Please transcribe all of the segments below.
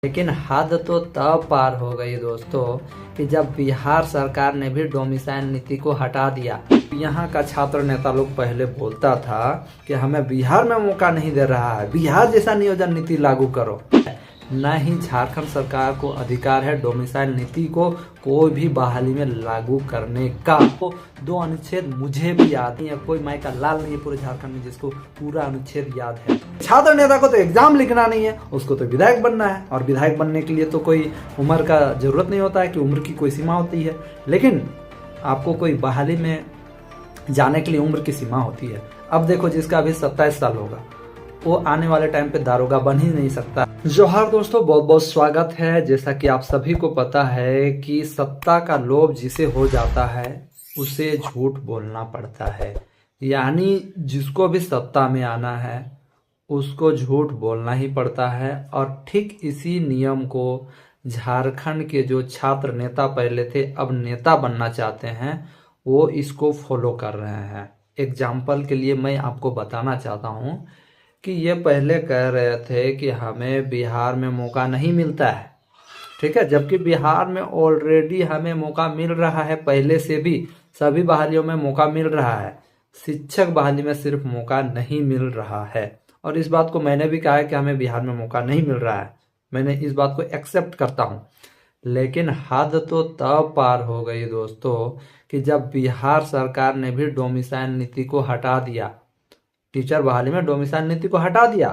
लेकिन हद तो तब पार हो गई दोस्तों कि जब बिहार सरकार ने भी डोमिसाइल नीति को हटा दिया। यहाँ का छात्र नेता लोग पहले बोलता था कि हमें बिहार में मौका नहीं दे रहा है, बिहार जैसा नियोजन नीति लागू करो। न ही झारखंड सरकार को अधिकार है डोमिसाइल नीति को कोई भी बहाली में लागू करने का। तो दो अनुच्छेद मुझे भी याद नहीं है, कोई माई का लाल नहीं है पूरे झारखंड में जिसको पूरा अनुच्छेद याद है। छात्र नेता को तो एग्जाम लिखना नहीं है, उसको तो विधायक बनना है, और विधायक बनने के लिए तो कोई उम्र का जरूरत नहीं होता है कि उम्र की कोई सीमा होती है। लेकिन आपको कोई बहाली में जाने के लिए उम्र की सीमा होती है। अब देखो, जिसका अभी 27 साल होगा वो आने वाले टाइम पे दारोगा बन ही नहीं सकता। जोहार दोस्तों, बहुत बहुत स्वागत है। जैसा कि आप सभी को पता है कि सत्ता का लोभ जिसे हो जाता है उसे झूठ बोलना पड़ता है। यानी जिसको भी सत्ता में आना है उसको झूठ बोलना ही पड़ता है। और ठीक इसी नियम को झारखंड के जो छात्र नेता पहले थे अब नेता बनना चाहते हैं वो इसको फॉलो कर रहे हैं। एग्जाम्पल के लिए मैं आपको बताना चाहता हूँ कि ये पहले कह रहे थे कि हमें बिहार में मौका नहीं मिलता है, ठीक है, जबकि बिहार में ऑलरेडी हमें मौका मिल रहा है। पहले से भी सभी बहालियों में मौका मिल रहा है, शिक्षक बहाली में सिर्फ मौका नहीं मिल रहा है। और इस बात को मैंने भी कहा है कि हमें बिहार में मौका नहीं मिल रहा है, मैंने इस बात को एक्सेप्ट करता हूँ। लेकिन हद तो तब पार हो गई दोस्तों कि जब बिहार सरकार ने भी डोमिसाइल नीति को हटा दिया, टीचर बहाली में डोमिसाइल नीति को हटा दिया।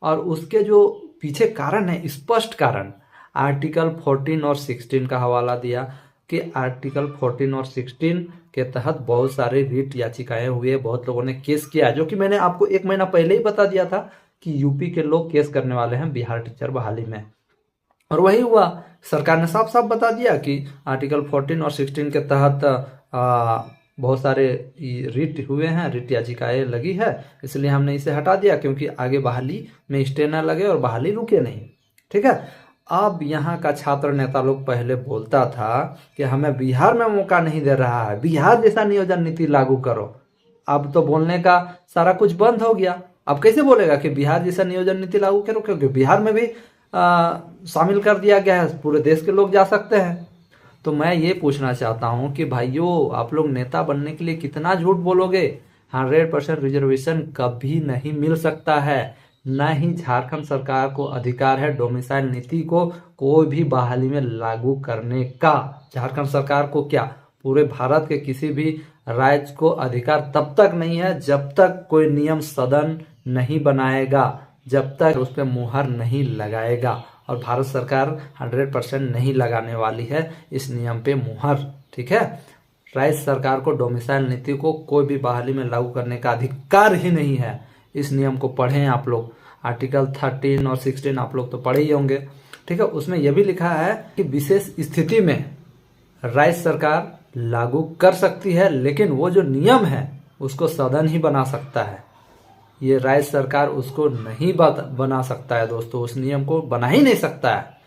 और उसके जो पीछे कारण है, स्पष्ट कारण, आर्टिकल 14 और 16 का हवाला दिया कि आर्टिकल 14 और 16 के तहत बहुत सारे रिट याचिकाएं हुए, बहुत लोगों ने केस किया, जो कि मैंने आपको 1 महीना पहले ही बता दिया था कि यूपी के लोग केस करने वाले हैं बिहार टीचर बहाली में। और वही हुआ, सरकार ने साफ साफ बता दिया कि आर्टिकल 14 और 16 के तहत बहुत सारे रिट हुए हैं, रिट याचिकाएं लगी है, इसलिए हमने इसे हटा दिया क्योंकि आगे बहाली में स्टे न लगे और बहाली रुके नहीं, ठीक है। अब यहाँ का छात्र नेता लोग पहले बोलता था कि हमें बिहार में मौका नहीं दे रहा है, बिहार जैसा नियोजन नीति लागू करो। अब तो बोलने का सारा कुछ बंद हो गया। अब कैसे बोलेगा कि बिहार जैसा नियोजन नीति लागू करो, क्योंकि बिहार में भी शामिल कर दिया गया है, पूरे देश के लोग जा सकते हैं। तो मैं ये पूछना चाहता हूँ कि भाइयों, आप लोग नेता बनने के लिए कितना झूठ बोलोगे। 100% रिजर्वेशन कभी नहीं मिल सकता है, न ही झारखंड सरकार को अधिकार है डोमिसाइल नीति को कोई भी बहाली में लागू करने का। झारखंड सरकार को क्या, पूरे भारत के किसी भी राज्य को अधिकार तब तक नहीं है जब तक कोई नियम सदन नहीं बनाएगा, जब तक उस पर मुहर नहीं लगाएगा। और भारत सरकार 100% नहीं लगाने वाली है इस नियम पे मुहर, ठीक है। राज्य सरकार को डोमिसाइल नीति को कोई भी बहाली में लागू करने का अधिकार ही नहीं है। इस नियम को पढ़ें आप लोग, आर्टिकल 13 और 16 आप लोग तो पढ़े ही होंगे, ठीक है। उसमें यह भी लिखा है कि विशेष स्थिति में राज्य सरकार लागू कर सकती है, लेकिन वो जो नियम है उसको सदन ही बना सकता है। ये राज्य सरकार उसको नहीं बना सकता है दोस्तों, उस नियम को बना ही नहीं सकता है।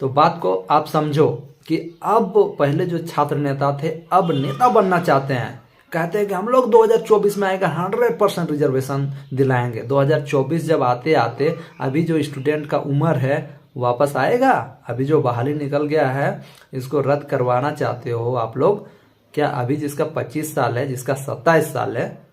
तो बात को आप समझो कि अब पहले जो छात्र नेता थे अब नेता बनना चाहते हैं, कहते हैं कि हम लोग 2024 में आएगा 100% रिजर्वेशन दिलाएंगे। 2024 जब आते आते अभी जो स्टूडेंट का उम्र है वापस आएगा, अभी जो बहाली निकल गया है इसको रद्द करवाना चाहते हो आप लोग क्या? अभी जिसका 25 साल है, जिसका 27 साल है,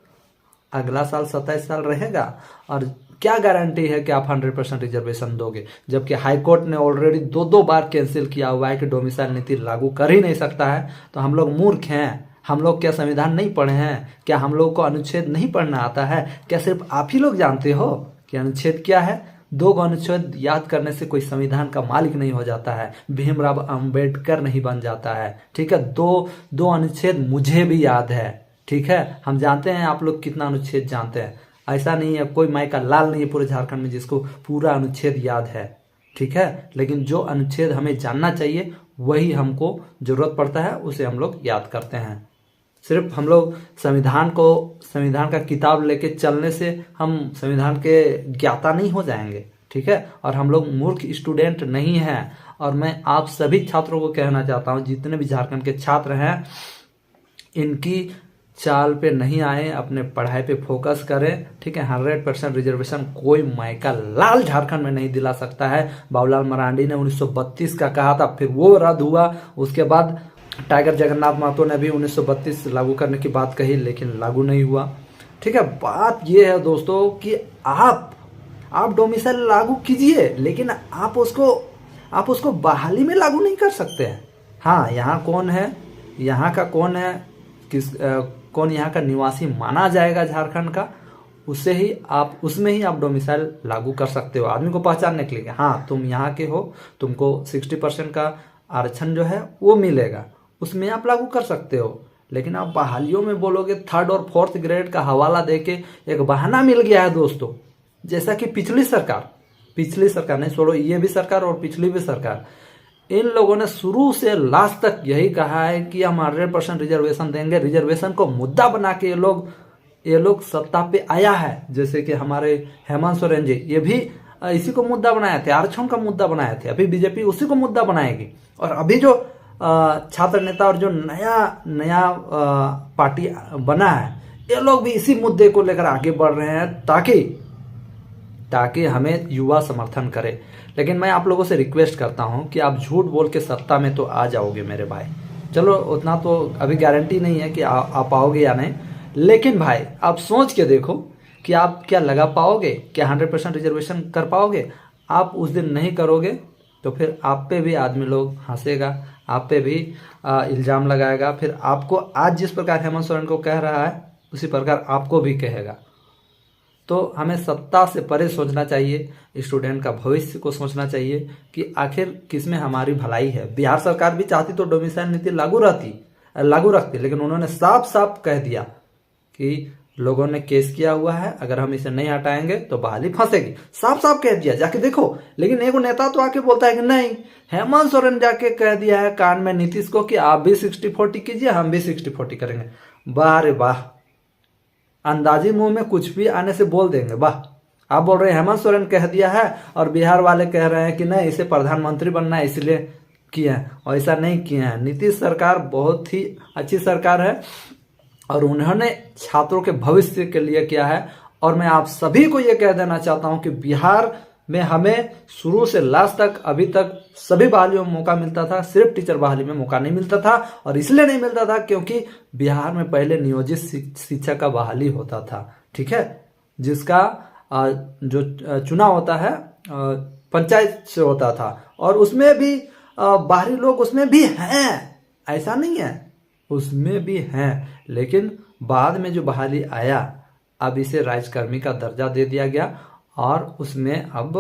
अगला साल 27 साल रहेगा, और क्या गारंटी है कि आप 100% रिजर्वेशन दोगे, जबकि हाईकोर्ट ने ऑलरेडी 2 बार कैंसिल किया हुआ है कि डोमिसाइल नीति लागू कर ही नहीं सकता है। तो हम लोग मूर्ख हैं? हम लोग क्या संविधान नहीं पढ़े हैं? क्या हम लोग को अनुच्छेद नहीं पढ़ना आता है? क्या सिर्फ आप ही लोग जानते हो कि अनुच्छेद क्या है? 2 अनुच्छेद याद करने से कोई संविधान का मालिक नहीं हो जाता है, भीमराव अंबेडकर नहीं बन जाता है, ठीक है। 2 अनुच्छेद मुझे भी याद है, ठीक है। हम जानते हैं आप लोग कितना अनुच्छेद जानते हैं, ऐसा नहीं है कोई माई का लाल नहीं है पूरे झारखंड में जिसको पूरा अनुच्छेद याद है, ठीक है। लेकिन जो अनुच्छेद हमें जानना चाहिए वही हमको जरूरत पड़ता है, उसे हम लोग याद करते हैं। सिर्फ हम लोग संविधान का किताब लेके चलने से हम संविधान के ज्ञाता नहीं हो जाएंगे, ठीक है। और हम लोग मूर्ख स्टूडेंट नहीं हैं। और मैं आप सभी छात्रों को कहना चाहता हूँ, जितने भी झारखंड के छात्र हैं, इनकी चाल पे नहीं आए, अपने पढ़ाई पे फोकस करें। ठीक है, 100% रिजर्वेशन कोई मायका लाल झारखंड में नहीं दिला सकता है। बाबूलाल मरांडी ने 1932 का कहा था, फिर वो रद्द हुआ। उसके बाद टाइगर जगन्नाथ महतो ने भी 1932 लागू करने की बात कही, लेकिन लागू नहीं हुआ। ठीक है, बात ये है दोस्तों कि आप डोमिसाइल लागू कीजिए, लेकिन आप उसको बहाली में लागू नहीं कर सकते हैं। हाँ, यहाँ कौन है, यहाँ का कौन है, कौन यहाँ का निवासी माना जाएगा झारखंड का, उसमें ही आप डोमिसाइल लागू कर सकते हो, आदमी को पहचानने के लिए। हाँ, तुम यहाँ के हो, तुमको 60% का आरक्षण जो है वो मिलेगा, उसमें आप लागू कर सकते हो। लेकिन आप बहालियों में बोलोगे, 3rd और 4th ग्रेड का हवाला देके एक बहाना मिल गया है दोस्तों। जैसा कि पिछली सरकार नहीं छोड़ो, ये भी सरकार और पिछली भी सरकार, इन लोगों ने शुरू से लास्ट तक यही कहा है कि हम 100% रिजर्वेशन देंगे। रिजर्वेशन को मुद्दा बना के ये लोग सत्ता पे आया है। जैसे कि हमारे हेमंत सोरेन जी, ये भी इसी को मुद्दा बनाए थे, आरक्षण का मुद्दा बनाए थे। अभी बीजेपी उसी को मुद्दा बनाएगी। और अभी जो छात्र नेता और जो नया पार्टी बना है, ये लोग भी इसी मुद्दे को लेकर आगे बढ़ रहे हैं ताकि हमें युवा समर्थन करे। लेकिन मैं आप लोगों से रिक्वेस्ट करता हूं कि आप झूठ बोल के सत्ता में तो आ जाओगे मेरे भाई। चलो, उतना तो अभी गारंटी नहीं है कि आप आओगे या नहीं, लेकिन भाई आप सोच के देखो कि आप क्या लगा पाओगे, क्या 100% रिजर्वेशन कर पाओगे। आप उस दिन नहीं करोगे तो फिर आप पे भी आदमी लोग हंसेगा, आप पे भी इल्जाम लगाएगा। फिर आपको आज जिस प्रकार हेमंत सोरेन को कह रहा है, उसी प्रकार आपको भी कहेगा। तो हमें सत्ता से परे सोचना चाहिए, स्टूडेंट का भविष्य को सोचना चाहिए कि आखिर किसमें हमारी भलाई है। बिहार सरकार भी चाहती तो डोमिसाइल नीति लागू रखती, लेकिन उन्होंने साफ साफ कह दिया कि लोगों ने केस किया हुआ है, अगर हम इसे नहीं हटाएंगे तो बहाली फंसेगी। साफ साफ कह दिया, जाके देखो। लेकिन एक नेता तो आके बोलता है कि नहीं, हेमंत सोरेन जाके कह दिया है कान में नीतीश को कि आप भी 60-40 कीजिए, हम भी 60-40 करेंगे। वाह रे वाह, अंदाजी मुंह में कुछ भी आने से बोल देंगे। वाह, आप बोल रहे हैं हेमंत सोरेन कह दिया है और बिहार वाले कह रहे हैं कि नहीं, इसे प्रधानमंत्री बनना है इसलिए किए हैं, और ऐसा नहीं किए हैं। नीतीश सरकार बहुत ही अच्छी सरकार है और उन्होंने छात्रों के भविष्य के लिए किया है। और मैं आप सभी को यह कह देना चाहता हूं कि बिहार में हमें शुरू से लास्ट तक अभी तक सभी बहालियों में मौका मिलता था, सिर्फ टीचर बहाली में मौका नहीं मिलता था। और इसलिए नहीं मिलता था क्योंकि बिहार में पहले नियोजित शिक्षक का बहाली होता था। ठीक है, जिसका जो चुनाव होता है पंचायत से होता था, और उसमें भी बाहरी लोग उसमें भी हैं, ऐसा नहीं है, उसमें भी हैं। लेकिन बाद में जो बहाली आया, अब इसे राज्यकर्मी का दर्जा दे दिया गया और उसमें अब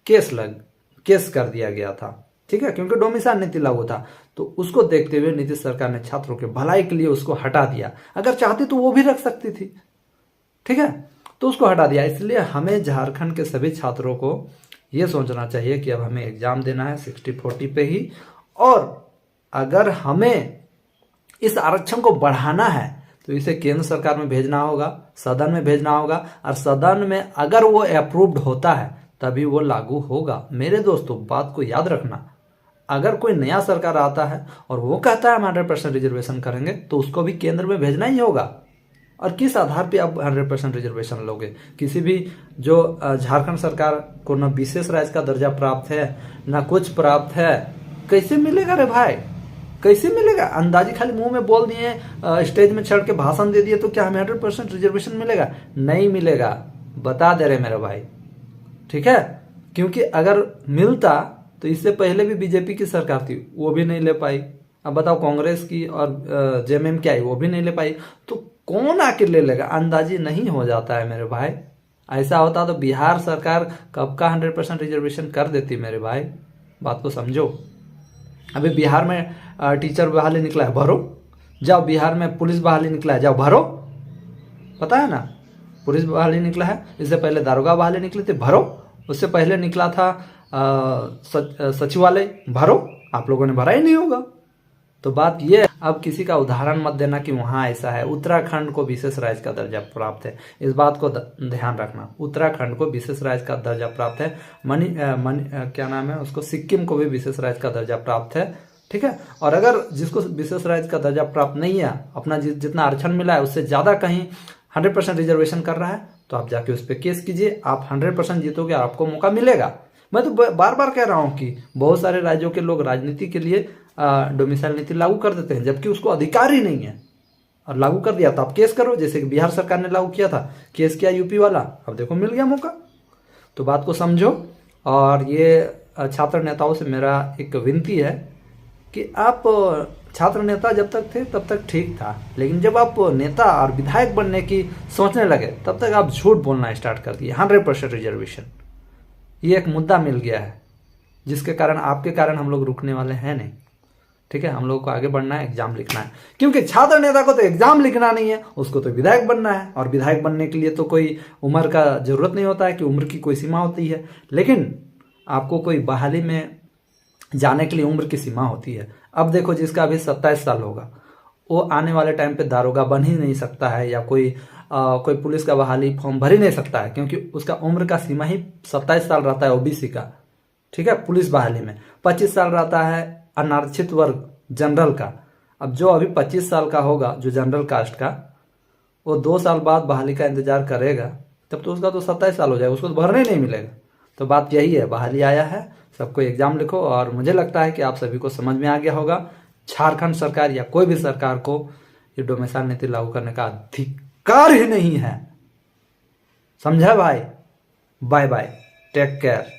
केस कर दिया गया था। ठीक है, क्योंकि डोमिसाइल नीति लागू था, तो उसको देखते हुए नीतीश सरकार ने छात्रों के भलाई के लिए उसको हटा दिया। अगर चाहती तो वो भी रख सकती थी। ठीक है, तो उसको हटा दिया। इसलिए हमें झारखंड के सभी छात्रों को ये सोचना चाहिए कि अब हमें एग्जाम देना है 60-40 पे ही, और अगर हमें इस आरक्षण को बढ़ाना है तो इसे केंद्र सरकार में भेजना होगा, सदन में भेजना होगा, और सदन में अगर वो अप्रूव्ड होता है तभी वो लागू होगा। मेरे दोस्तों, बात को याद रखना, अगर कोई नया सरकार आता है और वो कहता है हम 100% रिजर्वेशन करेंगे, तो उसको भी केंद्र में भेजना ही होगा। और किस आधार पे आप 100% रिजर्वेशन लोगे? किसी भी जो झारखंड सरकार को न विशेष राज्य का दर्जा प्राप्त है, न कुछ प्राप्त है, कैसे मिलेगा रे भाई, कैसे मिलेगा? अंदाजी खाली मुंह में बोल दिए, स्टेज में चढ़ के भाषण दे दिए, तो क्या हमें 100% रिजर्वेशन मिलेगा? नहीं मिलेगा, बता दे रहे मेरे भाई। ठीक है, क्योंकि अगर मिलता तो इससे पहले भी बीजेपी की सरकार थी, वो भी नहीं ले पाई। अब बताओ, कांग्रेस की और जेएमएम की आई, वो भी नहीं ले पाई, तो कौन आके ले लेगा? अंदाजी नहीं हो जाता है मेरे भाई। ऐसा होता तो बिहार सरकार कब का 100% रिजर्वेशन कर देती मेरे भाई, बात को समझो। अभी बिहार में टीचर बहाली निकला है, भरो। जाओ, बिहार में पुलिस बहाली निकला है, जाओ भरो। पता है ना, पुलिस बहाली निकला है, इससे पहले दारोगा बहाली निकले थे, भरो। उससे पहले निकला था सचिवालय, भरो। आप लोगों ने भरा ही नहीं होगा। तो बात यह है, अब किसी का उदाहरण मत देना कि वहां ऐसा है। उत्तराखंड को विशेष राज्य का दर्जा प्राप्त है, इस बात को ध्यान रखना। उत्तराखंड को विशेष राज्य का दर्जा प्राप्त है। क्या नाम है उसको, सिक्किम को भी विशेष राज्य का दर्जा प्राप्त है। ठीक है। और अगर जिसको विशेष राज्य का दर्जा प्राप्त नहीं है, अपना जितना आरक्षण मिला है उससे ज़्यादा कहीं 100% रिजर्वेशन कर रहा है, तो आप जाके उस पर केस कीजिए, आप 100% जीतोगे, आपको मौका मिलेगा। मैं तो बार बार कह रहा हूँ कि बहुत सारे राज्यों के लोग राजनीति के लिए डोमिसाइल नीति लागू कर देते हैं, जबकि उसको अधिकार ही नहीं है, और लागू कर दिया तो आप केस करो, जैसे कि बिहार सरकार ने लागू किया था, केस किया यूपी वाला, अब देखो मिल गया मौका। तो बात को समझो। और ये छात्र नेताओं से मेरा एक विनती है कि आप छात्र नेता जब तक थे तब तक ठीक था, लेकिन जब आप नेता और विधायक बनने की सोचने लगे तब तक आप झूठ बोलना स्टार्ट कर दिए। 100% रिजर्वेशन ये एक मुद्दा मिल गया है, जिसके कारण आपके कारण हम लोग रुकने वाले हैं नहीं, ठीक है। हम लोग को आगे बढ़ना है, एग्जाम लिखना है, क्योंकि छात्र नेता को तो एग्जाम लिखना नहीं है, उसको तो विधायक बनना है। और विधायक बनने के लिए तो कोई उम्र का जरूरत नहीं होता है कि उम्र की कोई सीमा होती है, लेकिन आपको कोई बहाली में जाने के लिए उम्र की सीमा होती है। अब देखो जिसका अभी 27 साल होगा वो आने वाले टाइम पे दारोगा बन ही नहीं सकता है, या कोई पुलिस का बहाली फॉर्म भर ही नहीं सकता है, क्योंकि उसका उम्र का सीमा ही 27 साल रहता है ओबीसी का, ठीक है। पुलिस बहाली में 25 साल रहता है अनारक्षित वर्ग जनरल का। अब जो अभी 25 साल का होगा जो जनरल कास्ट का, वो 2 साल बाद बहाली का इंतजार करेगा, तब तो उसका तो 27 साल हो जाएगा, उसको तो भरने नहीं मिलेगा। तो बात यही है, बहाली आया है, सबको एग्जाम लिखो। और मुझे लगता है कि आप सभी को समझ में आ गया होगा, झारखंड सरकार या कोई भी सरकार को ये डोमिसाइल नीति लागू करने का अधिकार ही नहीं है। समझा भाई? Bye bye, take care.